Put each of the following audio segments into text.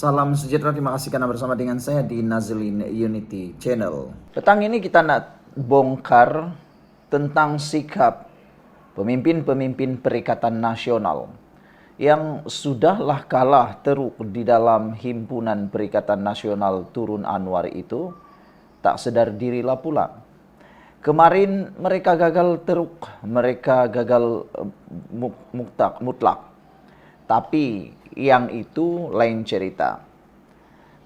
Salam sejahtera, terima kasih karena bersama dengan saya di Nazlin Unity Channel. Petang ini kita nak bongkar tentang sikap pemimpin-pemimpin Perikatan Nasional yang sudahlah kalah teruk di dalam himpunan Perikatan Nasional Turun Anwar itu, tak sedar dirilah pula. Kemarin mereka gagal teruk, mereka gagal mutlak. Tapi yang itu lain cerita.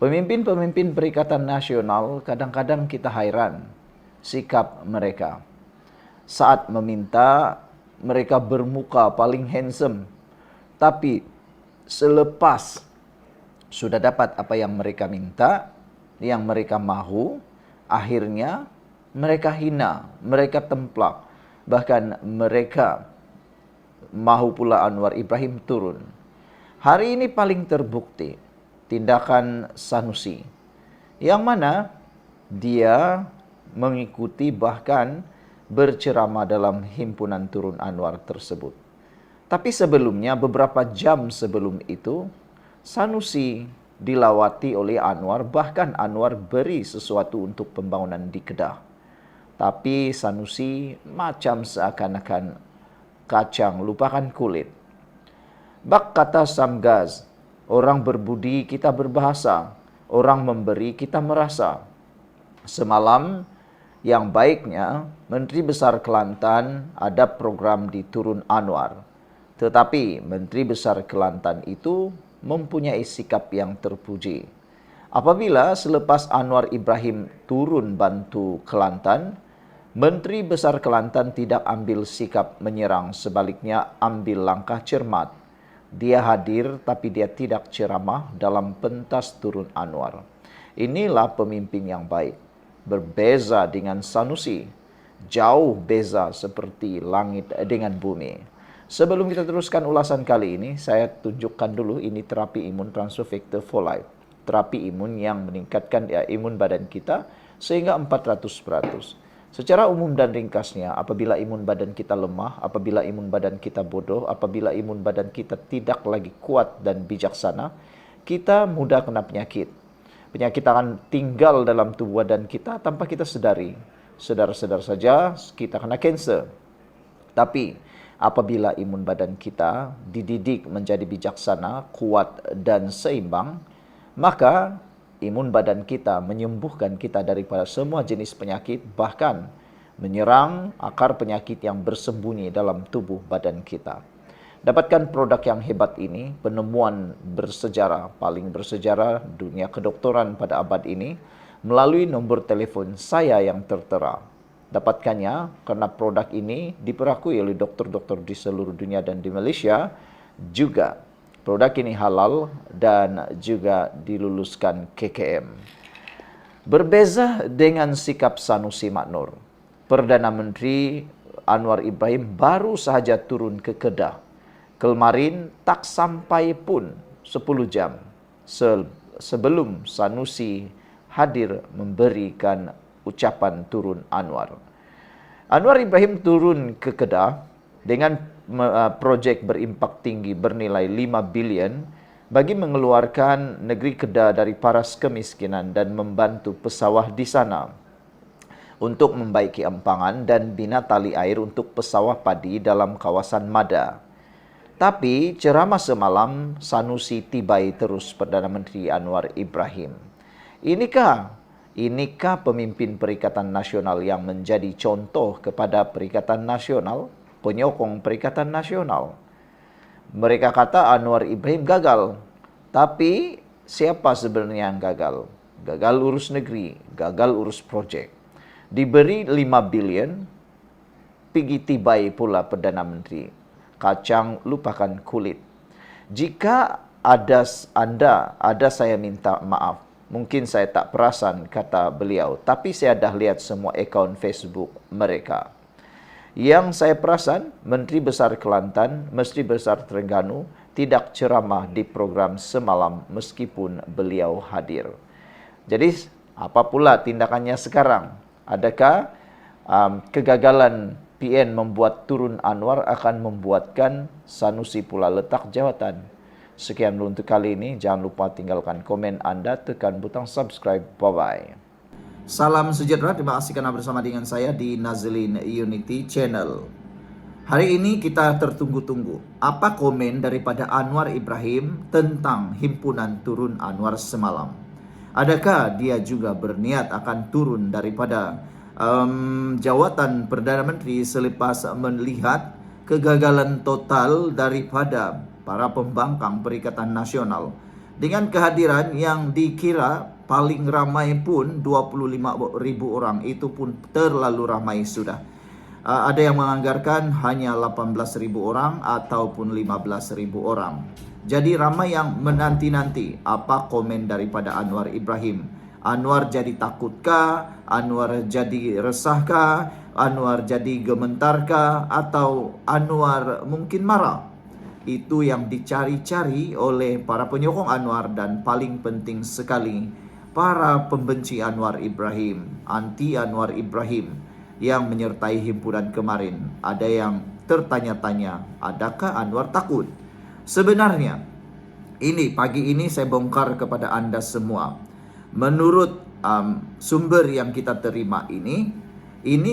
Pemimpin-pemimpin Perikatan Nasional kadang-kadang kita hairan sikap mereka. Saat meminta, mereka bermuka paling handsome. Tapi selepas sudah dapat apa yang mereka minta, yang mereka mahu, akhirnya mereka hina, mereka templak. Bahkan mereka mahu pula Anwar Ibrahim turun. Hari ini paling terbukti tindakan Sanusi, yang mana dia mengikuti bahkan berceramah dalam himpunan Turun Anwar tersebut. Tapi sebelumnya, beberapa jam sebelum itu, Sanusi dilawati oleh Anwar, bahkan Anwar beri sesuatu untuk pembangunan di Kedah. Tapi Sanusi macam seakan-akan kacang lupakan kulit. Bak kata Samgaz, orang berbudi kita berbahasa, orang memberi kita merasa. Semalam yang baiknya Menteri Besar Kelantan ada program di Turun Anwar. Tetapi Menteri Besar Kelantan itu mempunyai sikap yang terpuji. Apabila selepas Anwar Ibrahim turun bantu Kelantan, Menteri Besar Kelantan tidak ambil sikap menyerang, sebaliknya ambil langkah cermat. Dia hadir tapi dia tidak ceramah dalam pentas Turun Anwar. Inilah pemimpin yang baik. Berbeza dengan Sanusi. Jauh beza seperti langit dengan bumi. Sebelum kita teruskan ulasan kali ini, saya tunjukkan dulu ini terapi imun transfer factor for life. Terapi imun yang meningkatkan imun badan kita sehingga 400%. Secara umum dan ringkasnya, apabila imun badan kita lemah, apabila imun badan kita bodoh, apabila imun badan kita tidak lagi kuat dan bijaksana, kita mudah kena penyakit. Penyakit akan tinggal dalam tubuh badan kita tanpa kita sedari. Sedar-sedar saja kita kena kanser. Tapi apabila imun badan kita dididik menjadi bijaksana, kuat dan seimbang, maka imun badan kita menyembuhkan kita daripada semua jenis penyakit, bahkan menyerang akar penyakit yang bersembunyi dalam tubuh badan kita. Dapatkan produk yang hebat ini, penemuan bersejarah, paling bersejarah dunia kedokteran pada abad ini, melalui nombor telepon saya yang tertera. Dapatkannya karena produk ini diperakui oleh dokter-dokter di seluruh dunia dan di Malaysia juga. Produk ini halal dan juga diluluskan KKM. Berbeza dengan sikap Sanusi Maknur, Perdana Menteri Anwar Ibrahim baru sahaja turun ke Kedah. Kemarin tak sampai pun 10 jam sebelum Sanusi hadir memberikan ucapan Turun Anwar. Anwar Ibrahim turun ke Kedah dengan projek berimpak tinggi bernilai 5 bilion bagi mengeluarkan negeri Kedah dari paras kemiskinan dan membantu pesawah di sana untuk membaiki empangan dan bina tali air untuk pesawah padi dalam kawasan Mada. Tapi ceramah semalam Sanusi tibai terus Perdana Menteri Anwar Ibrahim. Inikah pemimpin Perikatan Nasional yang menjadi contoh kepada Perikatan Nasional? Penyokong Perikatan Nasional. Mereka kata Anwar Ibrahim gagal. Tapi siapa sebenarnya yang gagal? Gagal urus negeri, gagal urus projek. Diberi 5 bilion, pergi tibai pula Perdana Menteri. Kacang lupakan kulit. Jika ada saya minta maaf. Mungkin saya tak perasan, kata beliau. Tapi saya dah lihat semua akaun Facebook mereka. Yang saya perasan, Menteri Besar Kelantan, Menteri Besar Terengganu tidak ceramah di program semalam meskipun beliau hadir. Jadi, apa pula tindakannya sekarang? Adakah kegagalan PN membuat Turun Anwar akan membuatkan Sanusi pula letak jawatan? Sekian dulu untuk kali ini. Jangan lupa tinggalkan komen Anda, tekan butang subscribe. Bye-bye. Salam sejahtera, terima kasih karena bersama dengan saya di Nazlin Unity Channel. Hari ini kita tertunggu-tunggu. Apa komen daripada Anwar Ibrahim tentang himpunan turun Anwar semalam? Adakah dia juga berniat akan turun daripada jawatan Perdana Menteri selepas melihat kegagalan total daripada para pembangkang Perikatan Nasional? Dengan kehadiran yang dikira paling ramai pun 25.000 orang, itu pun terlalu ramai sudah. Ada yang menganggarkan hanya 18.000 orang ataupun 15.000 orang. Jadi ramai yang menanti-nanti apa komen daripada Anwar Ibrahim. Anwar jadi takutkah? Anwar jadi resahkah? Anwar jadi gementarkah? Atau Anwar mungkin marah? Itu yang dicari-cari oleh para penyokong Anwar dan paling penting sekali para pembenci Anwar Ibrahim, anti Anwar Ibrahim yang menyertai himpunan kemarin. Ada yang tertanya-tanya, adakah Anwar takut? Sebenarnya, ini pagi ini saya bongkar kepada Anda semua. Menurut sumber yang kita terima ini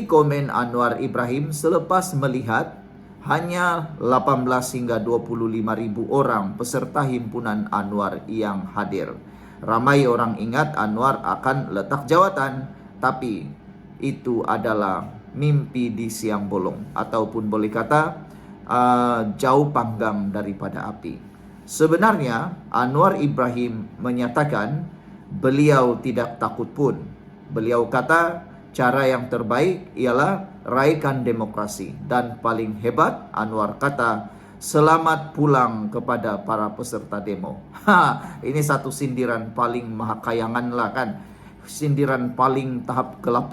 komen Anwar Ibrahim selepas melihat hanya 18 hingga 25.000 orang peserta himpunan Anwar yang hadir. Ramai orang ingat Anwar akan letak jawatan, tapi itu adalah mimpi di siang bolong, ataupun boleh kata jauh panggang daripada api. Sebenarnya Anwar Ibrahim menyatakan beliau tidak takut pun. Beliau kata cara yang terbaik ialah raikan demokrasi. Dan paling hebat, Anwar kata, selamat pulang kepada para peserta demo. Ini satu sindiran paling mahakayangan lah kan. Sindiran paling tahap ke-8.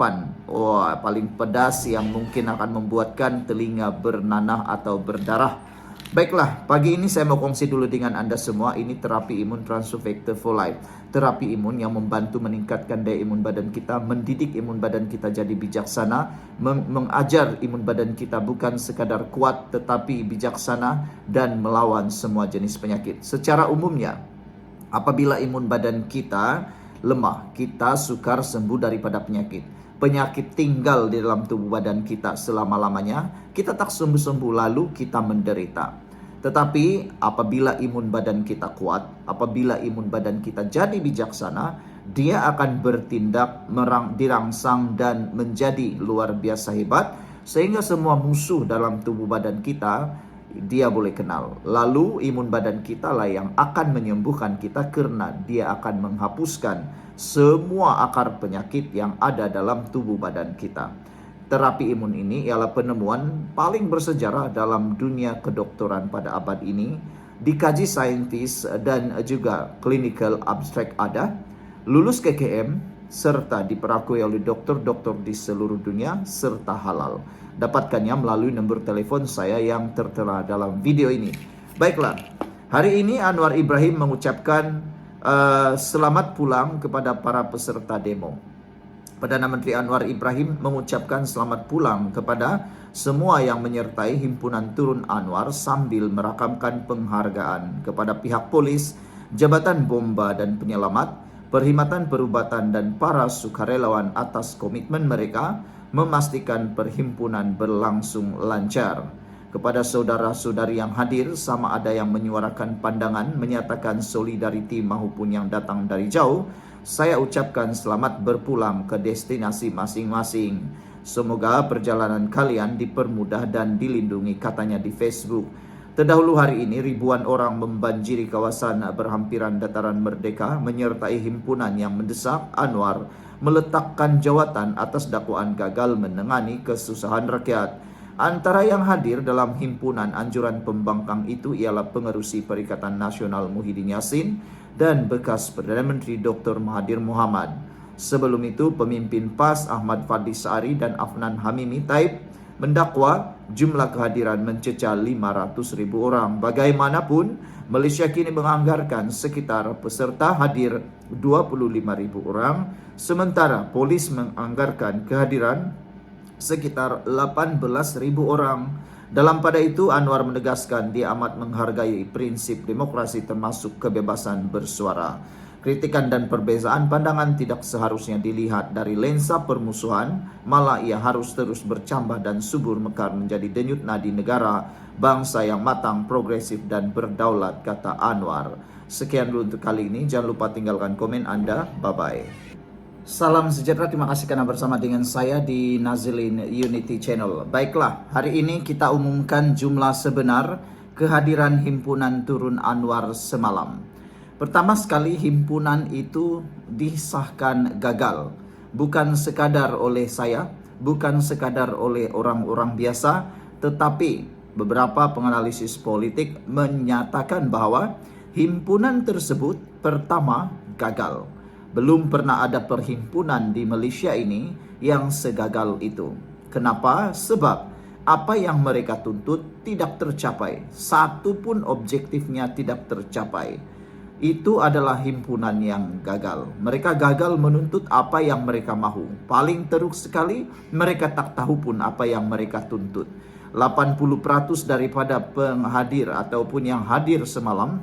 Paling pedas yang mungkin akan membuatkan telinga bernanah atau berdarah. Baiklah, pagi ini saya mau kongsi dulu dengan Anda semua. Ini terapi imun Transufactor for Life. Terapi imun yang membantu meningkatkan daya imun badan kita, mendidik imun badan kita jadi bijaksana, mengajar imun badan kita bukan sekadar kuat tetapi bijaksana dan melawan semua jenis penyakit. Secara umumnya, apabila imun badan kita lemah, kita sukar sembuh daripada penyakit. Penyakit tinggal di dalam tubuh badan kita selama-lamanya, kita tak sembuh-sembuh, lalu kita menderita. Tetapi apabila imun badan kita kuat, apabila imun badan kita jadi bijaksana, dia akan bertindak dirangsang dan menjadi luar biasa hebat, sehingga semua musuh dalam tubuh badan kita dia boleh kenal. Lalu imun badan kita lah yang akan menyembuhkan kita, karena dia akan menghapuskan semua akar penyakit yang ada dalam tubuh badan kita. Terapi imun ini ialah penemuan paling bersejarah dalam dunia kedokteran pada abad ini. Dikaji saintis dan juga clinical abstract ada, lulus KKM, serta diperakui oleh dokter-dokter di seluruh dunia, serta halal. Dapatkannya melalui nomor telepon saya yang tertera dalam video ini. Baiklah, hari ini Anwar Ibrahim mengucapkan selamat pulang kepada para peserta demo. Perdana Menteri Anwar Ibrahim mengucapkan selamat pulang kepada semua yang menyertai himpunan turun Anwar sambil merakamkan penghargaan kepada pihak polis, Jabatan Bomba dan Penyelamat, Perkhidmatan Perubatan dan para sukarelawan atas komitmen mereka memastikan perhimpunan berlangsung lancar. Kepada saudara-saudari yang hadir, sama ada yang menyuarakan pandangan, menyatakan solidariti maupun yang datang dari jauh, saya ucapkan selamat berpulang ke destinasi masing-masing. Semoga perjalanan kalian dipermudah dan dilindungi, katanya di Facebook. Terdahulu hari ini ribuan orang membanjiri kawasan berhampiran Dataran Merdeka menyertai himpunan yang mendesak Anwar meletakkan jawatan atas dakwaan gagal menangani kesusahan rakyat. Antara yang hadir dalam himpunan anjuran pembangkang itu ialah pengerusi Perikatan Nasional Muhyiddin Yassin dan bekas Perdana Menteri Dr. Mahathir Mohamad. Sebelum itu, pemimpin PAS Ahmad Fadli Sa'ari dan Afnan Hamimi Taib mendakwa jumlah kehadiran mencecah 500.000 orang. Bagaimanapun, Malaysia kini menganggarkan sekitar peserta hadir 25.000 orang, sementara polis menganggarkan kehadiran sekitar 18.000 orang. Dalam pada itu, Anwar menegaskan dia amat menghargai prinsip demokrasi termasuk kebebasan bersuara. Kritikan dan perbezaan pandangan tidak seharusnya dilihat dari lensa permusuhan, malah ia harus terus bercambah dan subur mekar menjadi denyut nadi negara, bangsa yang matang, progresif dan berdaulat, kata Anwar. Sekian dulu untuk kali ini, jangan lupa tinggalkan komen Anda, bye-bye. Salam sejahtera, terima kasih karena bersama dengan saya di Nazilin Unity Channel. Baiklah, hari ini kita umumkan jumlah sebenar kehadiran himpunan Turun Anwar semalam. Pertama sekali, himpunan itu disahkan gagal. Bukan sekadar oleh saya, bukan sekadar oleh orang-orang biasa, tetapi beberapa penganalisis politik menyatakan bahwa himpunan tersebut pertama gagal. Belum pernah ada perhimpunan di Malaysia ini yang segagal itu. Kenapa? Sebab apa yang mereka tuntut tidak tercapai. Satu pun objektifnya tidak tercapai. Itu adalah himpunan yang gagal. Mereka gagal menuntut apa yang mereka mahu. Paling teruk sekali, mereka tak tahu pun apa yang mereka tuntut. 80% daripada penghadir ataupun yang hadir semalam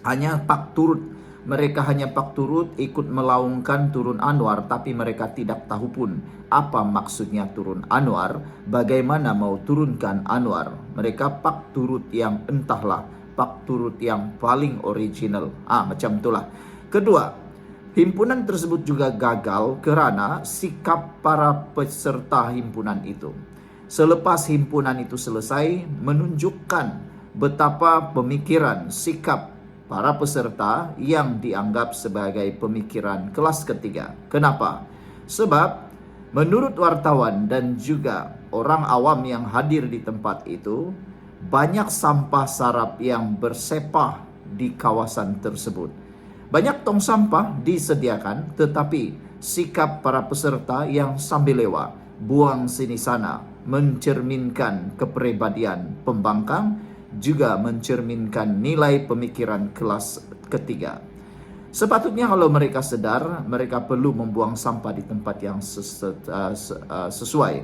hanya pak turut. Mereka hanya pak turut ikut melaungkan Turun Anwar, tapi mereka tidak tahu pun apa maksudnya Turun Anwar, bagaimana mau turunkan Anwar. Mereka pak turut yang entahlah, pak turut yang paling original. Macam itulah. Kedua, himpunan tersebut juga gagal kerana sikap para peserta himpunan itu. Selepas himpunan itu selesai, menunjukkan betapa pemikiran, sikap para peserta yang dianggap sebagai pemikiran kelas ketiga. Kenapa? Sebab menurut wartawan dan juga orang awam yang hadir di tempat itu, banyak sampah sarap yang bersepah di kawasan tersebut. Banyak tong sampah disediakan, tetapi sikap para peserta yang sambil lewat, buang sini sana, mencerminkan kepribadian pembangkang, juga mencerminkan nilai pemikiran kelas ketiga. Sepatutnya kalau mereka sedar, mereka perlu membuang sampah di tempat yang sesuai.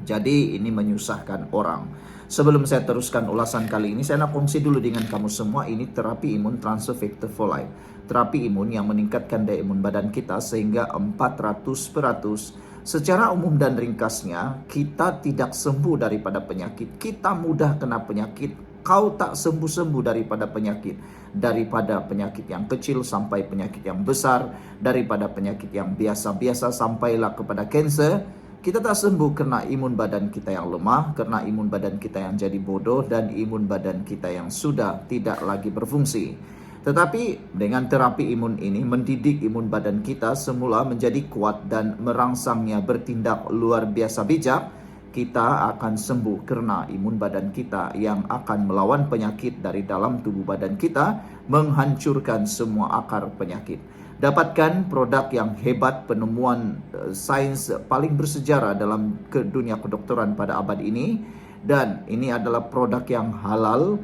Jadi ini menyusahkan orang. Sebelum saya teruskan ulasan kali ini, saya nak kongsi dulu dengan kamu semua. Ini terapi imun transfer factor for life. Terapi imun yang meningkatkan daya imun badan kita sehingga 400%. Secara umum dan ringkasnya, kita tidak sembuh daripada penyakit. Kita mudah kena penyakit. Kau tak sembuh-sembuh daripada penyakit. Daripada penyakit yang kecil sampai penyakit yang besar. Daripada penyakit yang biasa-biasa sampailah kepada kanser. Kita tak sembuh kerana imun badan kita yang lemah, kerana imun badan kita yang jadi bodoh, dan imun badan kita yang sudah tidak lagi berfungsi. Tetapi dengan terapi imun ini mendidik imun badan kita semula menjadi kuat dan merangsangnya bertindak luar biasa bijak, kita akan sembuh kerana imun badan kita yang akan melawan penyakit dari dalam tubuh badan kita, menghancurkan semua akar penyakit. Dapatkan produk yang hebat, penemuan sains paling bersejarah dalam dunia kedokteran pada abad ini, dan ini adalah produk yang halal,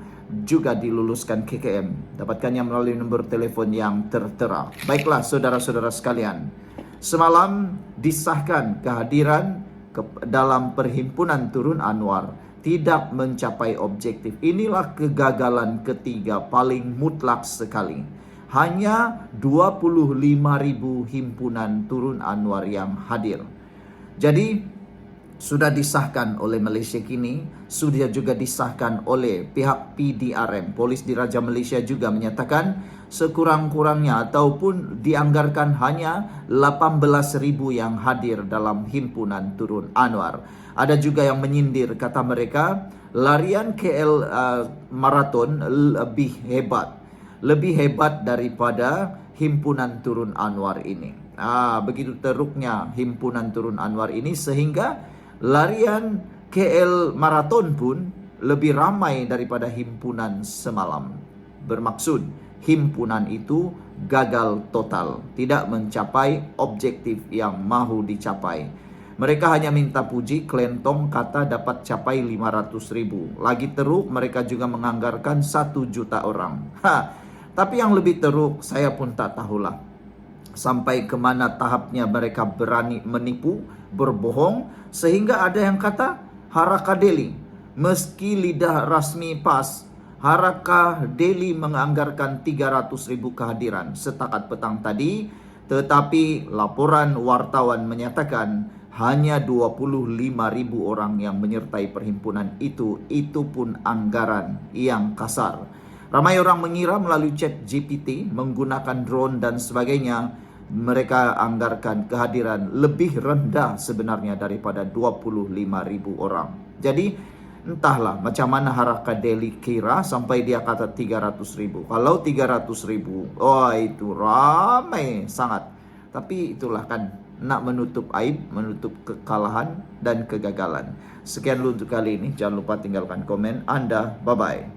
juga diluluskan KKM. Dapatkannya melalui nombor telefon yang tertera. Baiklah saudara-saudara sekalian, semalam disahkan kehadiran dalam perhimpunan Turun Anwar tidak mencapai objektif. Inilah kegagalan ketiga paling mutlak sekali. Hanya 25.000 himpunan Turun Anwar yang hadir. Jadi sudah disahkan oleh Malaysia kini, sudah juga disahkan oleh pihak PDRM, Polis Diraja Malaysia juga menyatakan sekurang-kurangnya ataupun dianggarkan hanya 18.000 yang hadir dalam himpunan Turun Anwar. Ada juga yang menyindir, kata mereka, larian KL Marathon lebih hebat daripada himpunan Turun Anwar ini. Begitu teruknya himpunan Turun Anwar ini sehingga larian KL Marathon pun lebih ramai daripada himpunan semalam. Bermaksud, himpunan itu gagal total, tidak mencapai objektif yang mahu dicapai. Mereka hanya minta puji, kelentong kata dapat capai 500.000. Lagi teruk, mereka juga menganggarkan 1 juta orang. Tapi yang lebih teruk, saya pun tak tahulah sampai ke mana tahapnya mereka berani menipu, berbohong, sehingga ada yang kata Harakadeli, Meski lidah rasmi PAS, Harakah Daily menganggarkan 300.000 kehadiran setakat petang tadi, tetapi laporan wartawan menyatakan hanya 25.000 orang yang menyertai perhimpunan itu pun anggaran yang kasar. Ramai orang mengira melalui chat GPT, menggunakan drone dan sebagainya, mereka anggarkan kehadiran lebih rendah sebenarnya daripada 25.000 orang. Jadi entahlah macam mana Harakah Daily kira sampai dia kata 300.000. Kalau 300.000, oh itu ramai sangat. Tapi itulah kan, nak menutup aib, menutup kekalahan dan kegagalan. Sekian dulu untuk kali ini. Jangan lupa tinggalkan komen Anda. Bye-bye.